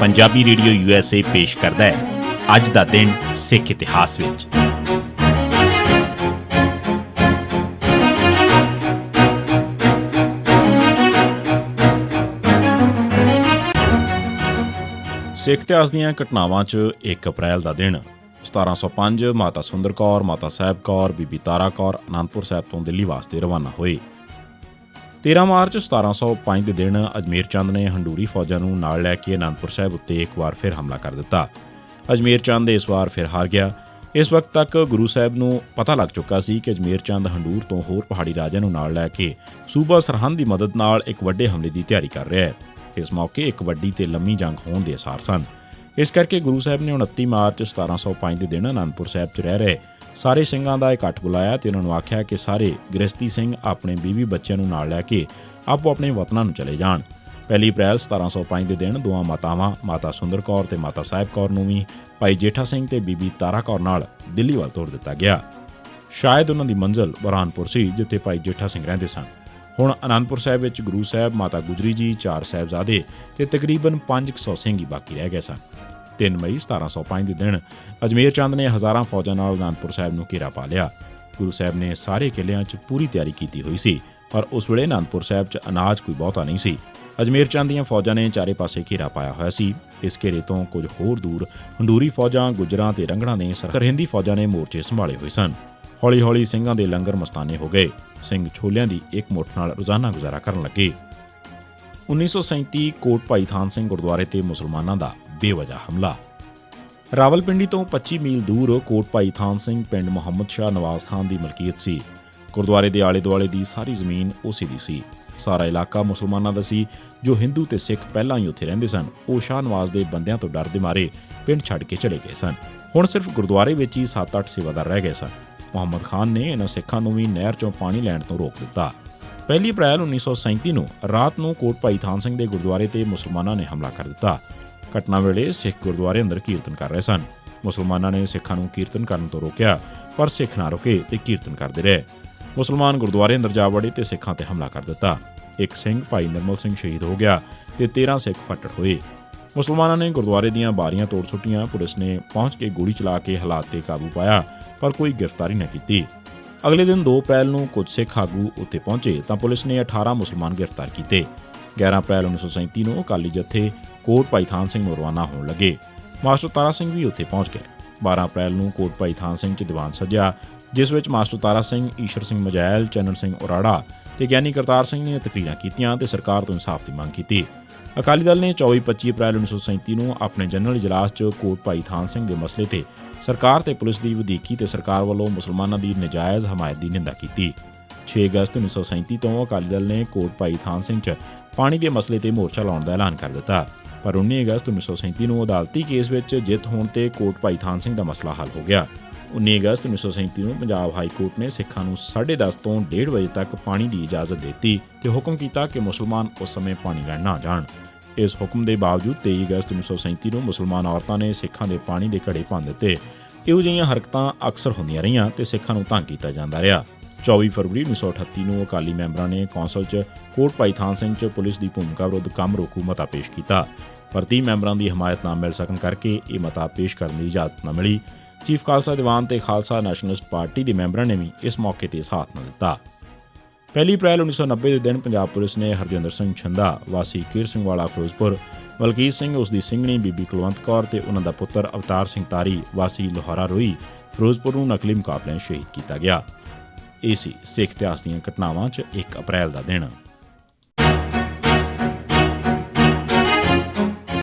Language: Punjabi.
ਪੰਜਾਬੀ ਰੇਡੀਓ USA ਪੇਸ਼ ਕਰਦਾ ਹੈ ਅੱਜ ਦਾ ਦਿਨ ਸਿੱਖ ਇਤਿਹਾਸ ਵਿੱਚ। ਸਿੱਖ ਇਤਿਹਾਸ ਦੀਆਂ ਘਟਨਾਵਾਂ 'ਚ 1 ਅਪ੍ਰੈਲ ਦਾ ਦਿਨ 1705 ਮਾਤਾ ਸੁੰਦਰ ਕੌਰ, ਮਾਤਾ ਸਾਹਿਬ ਕੌਰ, ਬੀਬੀ ਤਾਰਾ ਕੌਰ ਅਨੰਦਪੁਰ ਸਾਹਿਬ ਤੋਂ ਦਿੱਲੀ ਵਾਸਤੇ ਰਵਾਨਾ ਹੋਏ। 13 ਮਾਰਚ 1705 ਦੇ ਦਿਨ ਅਜਮੇਰ ਚੰਦ ਨੇ ਹੰਡੂਰੀ ਫੌਜਾਂ ਨੂੰ ਨਾਲ ਲੈ ਕੇ ਅਨੰਦਪੁਰ ਸਾਹਿਬ ਉੱਤੇ ਇੱਕ ਵਾਰ ਫਿਰ ਹਮਲਾ ਕਰ ਦਿੱਤਾ। ਅਜਮੇਰ ਚੰਦ ਇਸ ਵਾਰ ਫਿਰ ਹਾਰ ਗਿਆ। ਇਸ ਵਕਤ ਤੱਕ ਗੁਰੂ ਸਾਹਿਬ ਨੂੰ ਪਤਾ ਲੱਗ ਚੁੱਕਾ ਸੀ ਕਿ ਅਜਮੇਰ ਚੰਦ ਹੰਡੂਰ ਤੋਂ ਹੋਰ ਪਹਾੜੀ ਰਾਜਿਆਂ ਨੂੰ ਨਾਲ ਲੈ ਕੇ ਸੂਬਾ ਸਰਹੰਦ ਦੀ ਮਦਦ ਨਾਲ ਇੱਕ ਵੱਡੇ ਹਮਲੇ ਦੀ ਤਿਆਰੀ ਕਰ ਰਿਹਾ ਹੈ। ਇਸ ਮੌਕੇ ਇੱਕ ਵੱਡੀ ਤੇ ਲੰਮੀ ਜੰਗ ਹੋਣ ਦੇ ਅਸਾਰ ਸਨ। ਇਸ ਕਰਕੇ ਗੁਰੂ ਸਾਹਿਬ ਨੇ 29 ਮਾਰਚ 1705 ਦੇ ਦਿਨ ਅਨੰਦਪੁਰ ਸਾਹਿਬ 'ਚ ਰਹਿ ਰਹੇ ਸਾਰੇ ਸਿੰਘਾਂ ਦਾ ਇਕੱਠ ਬੁਲਾਇਆ ਤੇ ਉਹਨਾਂ ਨੂੰ ਆਖਿਆ ਕਿ ਸਾਰੇ ਗ੍ਰਸਤੀ ਸਿੰਘ ਆਪਣੇ ਬੀਵੀ ਬੱਚਿਆਂ ਨੂੰ ਨਾਲ ਲੈ ਕੇ ਆਪੋ ਆਪਣੇ ਵਤਨਾਂ ਨੂੰ ਚਲੇ ਜਾਣ। 1 ਅਪ੍ਰੈਲ 1705 ਦੇ ਦਿਨ ਦੋਵਾਂ ਮਾਤਾਵਾਂ ਮਾਤਾ ਸੁੰਦਰ ਕੌਰ ਤੇ ਮਾਤਾ ਸਾਹਿਬ ਕੌਰ ਨੂੰ ਵੀ ਭਾਈ ਜੇਠਾ ਸਿੰਘ ਤੇ ਬੀਬੀ ਤਾਰਾ ਕੌਰ ਨਾਲ ਦਿੱਲੀ ਵੱਲ ਤੋਰ ਦਿੱਤਾ ਗਿਆ। ਸ਼ਾਇਦ ਉਹਨਾਂ ਦੀ ਮੰਜ਼ਿਲ ਬੁਰਹਾਨਪੁਰ ਸੀ, ਜਿੱਥੇ ਭਾਈ ਜੇਠਾ ਸਿੰਘ ਰਹਿੰਦੇ ਸਨ। ਹੁਣ ਅਨੰਦਪੁਰ ਸਾਹਿਬ ਵਿੱਚ ਗੁਰੂ ਸਾਹਿਬ, ਮਾਤਾ ਗੁਜਰੀ ਜੀ, 4 ਸਾਹਿਬਜ਼ਾਦੇ ਤੇ ਤਕਰੀਬਨ 500 ਸਿੰਘ ਹੀ ਬਾਕੀ ਰਹਿ ਗਏ ਸਨ। 3 ਮਈ 1705 ਦੇ ਦਿਨ ਅਜਮੇਰ ਚੰਦ ਨੇ ਹਜ਼ਾਰਾਂ ਫੌਜਾਂ ਨਾਲ ਅਨੰਦਪੁਰ ਸਾਹਿਬ ਨੂੰ ਘੇਰਾ ਪਾ ਲਿਆ। ਗੁਰੂ ਸਾਹਿਬ ਨੇ ਸਾਰੇ ਕਿਲ੍ਹਿਆਂ 'ਚ ਪੂਰੀ ਤਿਆਰੀ ਕੀਤੀ ਹੋਈ ਸੀ, ਪਰ ਉਸ ਵੇਲੇ ਅਨੰਦਪੁਰ ਸਾਹਿਬ 'ਚ ਅਨਾਜ ਕੋਈ ਬਹੁਤਾ ਨਹੀਂ ਸੀ। ਅਜਮੇਰ ਚੰਦ ਦੀਆਂ ਫੌਜਾਂ ਨੇ ਚਾਰੇ ਪਾਸੇ ਘੇਰਾ ਪਾਇਆ ਹੋਇਆ ਸੀ। ਇਸ ਘੇਰੇ ਤੋਂ ਕੁਝ ਹੋਰ ਦੂਰ ਹੰਡੂਰੀ ਫੌਜਾਂ, ਗੁੱਜਰਾਂ ਤੇ ਰੰਗੜਾਂ ਨੇ ਸਰਹਿੰਦੀ ਫੌਜਾਂ ਨੇ ਮੋਰਚੇ ਸੰਭਾਲੇ ਹੋਏ ਸਨ। ਹੌਲੀ-ਹੌਲੀ ਸਿੰਘਾਂ ਦੇ ਲੰਗਰ ਮਸਤਾਨੇ ਹੋ ਗਏ। ਸਿੰਘ ਛੋਲਿਆਂ ਦੀ ਇੱਕ ਮੁੱਠ ਨਾਲ ਰੋਜ਼ਾਨਾ ਗੁਜ਼ਾਰਾ ਕਰਨ ਲੱਗੇ। 1937 ਕੋਟ ਭਾਈ ਥਾਨ ਸਿੰਘ ਗੁਰਦੁਆਰੇ ਤੇ ਮੁਸਲਮਾਨਾਂ ਦਾ ਬੇਵਜ੍ਹਾ ਹਮਲਾ। ਰਾਵਲਪਿੰਡੀ ਤੋਂ 25 ਮੀਲ ਦੂਰ ਕੋਟ ਭਾਈ ਥਾਨ ਸਿੰਘ ਪਿੰਡ ਮੁਹੰਮਦ ਸ਼ਾਹ ਨਵਾਜ਼ ਖਾਨ ਦੀ ਮਲਕੀਅਤ ਸੀ। ਗੁਰਦੁਆਰੇ ਦੇ ਆਲੇ-ਦੁਆਲੇ ਦੀ ਸਾਰੀ ਜ਼ਮੀਨ ਉਸੇ ਦੀ ਸੀ। ਸਾਰਾ ਇਲਾਕਾ ਮੁਸਲਮਾਨਾਂ ਦਾ ਸੀ। ਜੋ ਹਿੰਦੂ ਤੇ ਸਿੱਖ ਪਹਿਲਾਂ ਹੀ ਉੱਥੇ ਰਹਿੰਦੇ ਸਨ, ਉਹ ਸ਼ਾਹ ਨਵਾਜ਼ ਦੇ ਬੰਦਿਆਂ ਤੋਂ ਡਰਦੇ ਮਾਰੇ ਪਿੰਡ ਛੱਡ ਕੇ ਚਲੇ ਗਏ ਸਨ। ਹੁਣ ਸਿਰਫ ਗੁਰਦੁਆਰੇ ਵਿੱਚ ਹੀ 7-8 ਸੇਵਾਦਾਰ ਰਹਿ ਗਏ ਸਨ। ਮੁਹੰਮਦ ਖਾਨ ਨੇ ਇਹਨਾਂ ਸਿੱਖਾਂ ਨੂੰ ਵੀ ਨਹਿਰ 'ਚੋਂ ਪਾਣੀ ਲੈਣ ਤੋਂ ਰੋਕ ਦਿੱਤਾ। 1 ਅਪ੍ਰੈਲ 1937 ਨੂੰ ਰਾਤ ਨੂੰ ਕੋਟ ਭਾਈ ਥਾਨ ਸਿੰਘ ਦੇ ਗੁਰਦੁਆਰੇ ਤੇ ਮੁਸਲਮਾਨਾਂ ਨੇ ਹਮਲਾ ਕਰ ਦਿੱਤਾ। ਘਟਨਾ ਵੇਲੇ ਸਿੱਖ ਗੁਰਦੁਆਰੇ ਅੰਦਰ ਕੀਰਤਨ ਕਰ ਰਹੇ ਸਨ। ਮੁਸਲਮਾਨਾਂ ਨੇ ਸਿੱਖਾਂ ਨੂੰ ਕੀਰਤਨ ਕਰਨ ਤੋਂ ਰੋਕਿਆ, ਪਰ ਸਿੱਖ ਨਾ ਰੁਕੇ ਤੇ ਕੀਰਤਨ ਕਰਦੇ ਰਹੇ। ਮੁਸਲਮਾਨ ਗੁਰਦੁਆਰੇ ਅੰਦਰ ਜਾ ਵੜੇ ਤੇ ਸਿੱਖਾਂ ਤੇ ਹਮਲਾ ਕਰ ਦਿੱਤਾ। ਇੱਕ ਸਿੰਘ ਭਾਈ ਨਿਰਮਲ ਸਿੰਘ ਸ਼ਹੀਦ ਹੋ ਗਿਆ ਤੇ 13 ਸਿੱਖ ਫੱਟੜ ਹੋਏ। ਮੁਸਲਮਾਨਾਂ ਨੇ ਗੁਰਦੁਆਰੇ ਦੀਆਂ ਬਾਰੀਆਂ ਤੋੜ ਸੁੱਟੀਆਂ। ਪੁਲਿਸ ਨੇ ਪਹੁੰਚ ਕੇ ਗੋਲੀ ਚਲਾ ਕੇ ਹਾਲਾਤ ਤੇ ਕਾਬੂ ਪਾਇਆ, ਪਰ ਕੋਈ ਗ੍ਰਿਫਤਾਰੀ ਨਾ ਕੀਤੀ। ਅਗਲੇ ਦਿਨ 2 ਅਪ੍ਰੈਲ ਨੂੰ ਕੁਝ ਸਿੱਖ ਆਗੂ ਉੱਥੇ ਪਹੁੰਚੇ ਤਾਂ ਪੁਲਿਸ ਨੇ 18 ਮੁਸਲਮਾਨ ਗ੍ਰਿਫਤਾਰ ਕੀਤੇ। 11 ਅਪ੍ਰੈਲ 1937 ਨੂੰ ਅਕਾਲੀ ਜਥੇ ਕੋਟ ਭਾਈ ਥਾਨ ਸਿੰਘ ਨੂੰ ਰਵਾਨਾ ਹੋਣ ਲੱਗੇ। ਮਾਸਟਰ ਤਾਰਾ ਸਿੰਘ ਵੀ ਉੱਥੇ ਪਹੁੰਚ ਗਏ। 12 ਅਪ੍ਰੈਲ ਨੂੰ ਕੋਟ ਭਾਈ ਥਾਨ ਸਿੰਘ 'ਚ ਦੀਵਾਨ ਸਜਿਆ, ਜਿਸ ਵਿੱਚ ਮਾਸਟਰ ਤਾਰਾ ਸਿੰਘ, ਈਸ਼ਰ ਸਿੰਘ ਮਜੈਲ, ਚੰਨਣ ਸਿੰਘ ਉਰਾੜਾ ਤੇ ਗਿਆਨੀ ਕਰਤਾਰ ਸਿੰਘ ਨੇ ਤਕਰੀਰਾਂ ਕੀਤੀਆਂ ਤੇ ਸਰਕਾਰ ਤੋਂ ਇਨਸਾਫ ਦੀ ਮੰਗ ਕੀਤੀ। ਅਕਾਲੀ ਦਲ ਨੇ 24-25 ਅਪ੍ਰੈਲ 1937 ਨੂੰ ਆਪਣੇ ਜਨਰਲ ਇਜਲਾਸ 'ਚ ਕੋਟ ਭਾਈ ਥਾਨ ਸਿੰਘ ਦੇ ਮਸਲੇ ਤੇ ਸਰਕਾਰ ਤੇ ਪੁਲਿਸ ਦੀ ਵਧੀਕੀ ਤੇ ਸਰਕਾਰ ਵੱਲੋਂ ਮੁਸਲਮਾਨਾਂ ਦੀ ਨਜਾਇਜ਼ ਹਮਾਇਤ ਦੀ ਨਿੰਦਾ ਕੀਤੀ। 6 ਅਗਸਤ 1937 ਤੋਂ ਅਕਾਲੀ ਦਲ ਨੇ ਕੋਟ ਭਾਈ ਥਾਨ ਸਿੰਘ 'ਚ ਪਾਣੀ ਦੇ ਮਸਲੇ ਤੇ ਮੋਰਚਾ ਲਾਉਣ ਦਾ ਐਲਾਨ ਕਰ ਦਿੱਤਾ, ਪਰ 19 ਅਗਸਤ 1937 ਨੂੰ ਅਦਾਲਤੀ ਕੇਸ ਵਿੱਚ ਜਿੱਤ ਹੋਣ ਤੇ ਕੋਟ ਭਾਈ ਥਾਨ ਸਿੰਘ ਦਾ ਮਸਲਾ ਹੱਲ ਹੋ ਗਿਆ। 19 ਅਗਸਤ 1937 ਨੂੰ ਪੰਜਾਬ ਹਾਈ ਕੋਰਟ ਨੇ ਸਿੱਖਾਂ ਨੂੰ 10:30 ਤੋਂ 1:30 ਵਜੇ ਤੱਕ ਪਾਣੀ ਦੀ ਇਜਾਜ਼ਤ ਦਿੱਤੀ ਤੇ ਹੁਕਮ ਕੀਤਾ ਕਿ ਮੁਸਲਮਾਨ ਉਸ ਸਮੇਂ ਪਾਣੀ ਲੈਣ ਨਾ ਜਾਣ। ਇਸ ਹੁਕਮ ਦੇ ਬਾਵਜੂਦ 23 ਅਗਸਤ 1937 ਨੂੰ ਮੁਸਲਮਾਨ ਔਰਤਾਂ ਨੇ ਸਿੱਖਾਂ ਦੇ ਪਾਣੀ ਦੇ ਘੜੇ ਭੰਨ ਦਿੱਤੇ। ਇਹੋ ਜਿਹੀਆਂ ਹਰਕਤਾਂ ਅਕਸਰ ਹੁੰਦੀਆਂ ਰਹੀਆਂ ਤੇ ਸਿੱਖਾਂ ਨੂੰ ਤੰਗ ਕੀਤਾ ਜਾਂਦਾ ਰਿਹਾ। 24 ਫਰਵਰੀ 1938 ਨੂੰ ਅਕਾਲੀ ਮੈਂਬਰਾਂ ਨੇ ਕੌਂਸਲ 'ਚ ਕੋਟ ਭਾਈ ਥਾਨ ਸਿੰਘ 'ਚ ਪੁਲਿਸ ਦੀ ਭੂਮਿਕਾ ਵਿਰੁੱਧ ਕੰਮ ਰੋਕੂ ਮਤਾ ਪੇਸ਼ ਕੀਤਾ, ਪਰ 30 ਮੈਂਬਰਾਂ ਦੀ ਹਮਾਇਤ ਨਾ ਮਿਲ ਸਕਣ ਕਰਕੇ ਇਹ ਮਤਾ ਪੇਸ਼ ਕਰਨ ਦੀ ਇਜਾਜ਼ਤ ਨਾ ਮਿਲੀ। ਚੀਫ ਖਾਲਸਾ ਦੀਵਾਨ ਤੇ ਖਾਲਸਾ ਨੈਸ਼ਨਲਿਸਟ ਪਾਰਟੀ ਦੇ ਮੈਂਬਰਾਂ ਨੇ ਵੀ ਇਸ ਮੌਕੇ ਤੇ ਸਾਥ ਨਾ ਦਿੱਤਾ। 1 ਅਪ੍ਰੈਲ 1990 ਦੇ ਦਿਨ ਪੰਜਾਬ ਪੁਲਿਸ ਨੇ ਹਰਜਿੰਦਰ ਸਿੰਘ ਛੰਦਾ ਵਾਸੀ ਕੀਰ ਸਿੰਘ ਵਾਲਾ ਫਿਰੋਜ਼ਪੁਰ, ਮਲਕੀਤ ਸਿੰਘ ਉਸ ਦੀ ਸਿੰਘਣੀ ਬੀਬੀ ਕੁਲਵੰਤ ਕੌਰ ਤੇ ਉਹਨਾਂ ਦਾ ਪੁੱਤਰ ਅਵਤਾਰ ਸਿੰਘ ਤਾਰੀ ਵਾਸੀ ਲੋਹਾਰਾ ਰੋਈ ਫਿਰੋਜ਼ਪੁਰ ਨੂੰ ਨਕਲੀ ਮੁਕਾਬਲਿਆਂ ਸ਼ਹੀਦ ਕੀਤਾ ਗਿਆ। ਇਹ ਸੀ ਸਿੱਖ ਇਤਿਹਾਸ ਦੀਆਂ ਘਟਨਾਵਾਂ 'ਚ 1 ਅਪ੍ਰੈਲ ਦਾ ਦਿਨ।